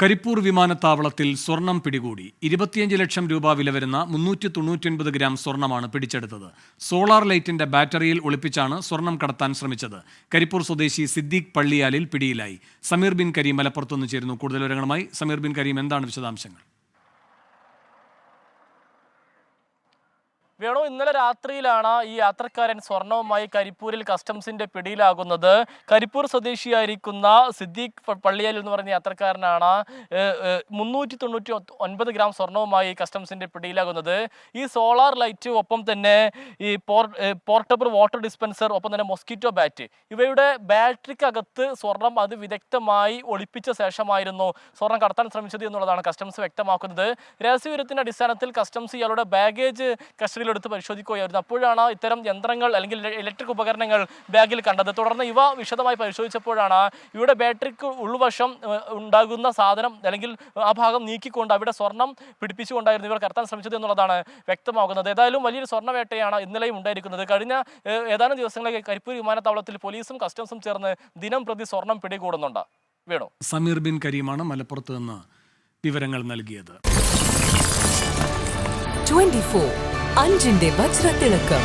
കരിപ്പൂർ വിമാനത്താവളത്തിൽ സ്വർണം പിടികൂടി. 25 ലക്ഷം രൂപ വില വരുന്ന 399 ഗ്രാം സ്വർണമാണ് പിടിച്ചെടുത്തത്. സോളാർ ലൈറ്റിന്റെ ബാറ്ററിയിൽ ഒളിപ്പിച്ചാണ് സ്വർണം കടത്താൻ ശ്രമിച്ചത്. കരിപ്പൂർ സ്വദേശി സിദ്ദീഖ് പള്ളിയാലിൽ പിടിയിലായി. സമീർ ബിൻ കരീം മലപ്പുറത്തുനിന്ന് ചേരുന്നു. കൂടുതൽ വിവരങ്ങളുമായി സമീർ ബിൻ കരീം, എന്താണ് വിശദാംശങ്ങൾ? വേണു, ഇന്നലെ രാത്രിയിലാണ് ഈ യാത്രക്കാരൻ സ്വർണവുമായി കരിപ്പൂരിൽ കസ്റ്റംസിന്റെ പിടിയിലാകുന്നത്. കരിപ്പൂർ സ്വദേശിയായിരിക്കുന്ന സിദ്ദീഖ് പള്ളിയാൽ എന്ന് പറയുന്ന യാത്രക്കാരനാണ് 399 ഗ്രാം സ്വർണവുമായി കസ്റ്റംസിന്റെ പിടിയിലാകുന്നത്. ഈ സോളാർ ലൈറ്റ്, ഒപ്പം തന്നെ ഈ പോർട്ടബിൾ വാട്ടർ ഡിസ്പെൻസർ, ഒപ്പം തന്നെ മൊസ്കിറ്റോ ബാറ്റ്, ഇവയുടെ ബാറ്ററിക്കകത്ത് സ്വർണം അത് വിദഗ്ധമായി ഒളിപ്പിച്ച ശേഷമായിരുന്നു സ്വർണം കടത്താൻ ശ്രമിച്ചത് എന്നുള്ളതാണ് കസ്റ്റംസ് വ്യക്തമാക്കുന്നത്. രഹസ്യവിവരത്തിന്റെ അടിസ്ഥാനത്തിൽ കസ്റ്റംസ് ഇയാളുടെ ബാഗേജ് കസ്റ്റഡിയിൽ എടുത്ത് പരിശോധിക്കുകയായിരുന്നു. അപ്പോഴാണ് ഇത്തരം യന്ത്രങ്ങൾ അല്ലെങ്കിൽ ഇലക്ട്രിക് ഉപകരണങ്ങൾ ബാഗിൽ കണ്ടത്. തുടർന്ന് ഇവ വിശദമായി പരിശോധിച്ചപ്പോഴാണ് ഇവിടെ ബാറ്ററിക്ക് ഉൾവശം ഉണ്ടാകുന്ന സാധനം അല്ലെങ്കിൽ ആ ഭാഗം നീക്കിക്കൊണ്ട് അവിടെ സ്വർണം പിടിപ്പിച്ചുകൊണ്ടായിരുന്നു ഇവർ കടത്താൻ ശ്രമിച്ചത് എന്നുള്ളതാണ് വ്യക്തമാകുന്നത്. ഏതായാലും വലിയൊരു സ്വർണ്ണവേട്ടയാണ് ഇന്നലെയും ഉണ്ടായിരിക്കുന്നത്. കഴിഞ്ഞ ഏതാനും ദിവസങ്ങളായി കരിപ്പൂർ വിമാനത്താവളത്തിൽ പോലീസും കസ്റ്റംസും ചേർന്ന് ദിനം പ്രതി സ്വർണം പിടികൂടുന്നുണ്ട്. വേണു, സമീർ ബിൻ കരീമാണ് മലപ്പുറത്ത് നിന്ന് വിവരങ്ങൾ നൽകിയത്. 24 അഞ്ചിന്റെ വജ്രത്തിളക്കം.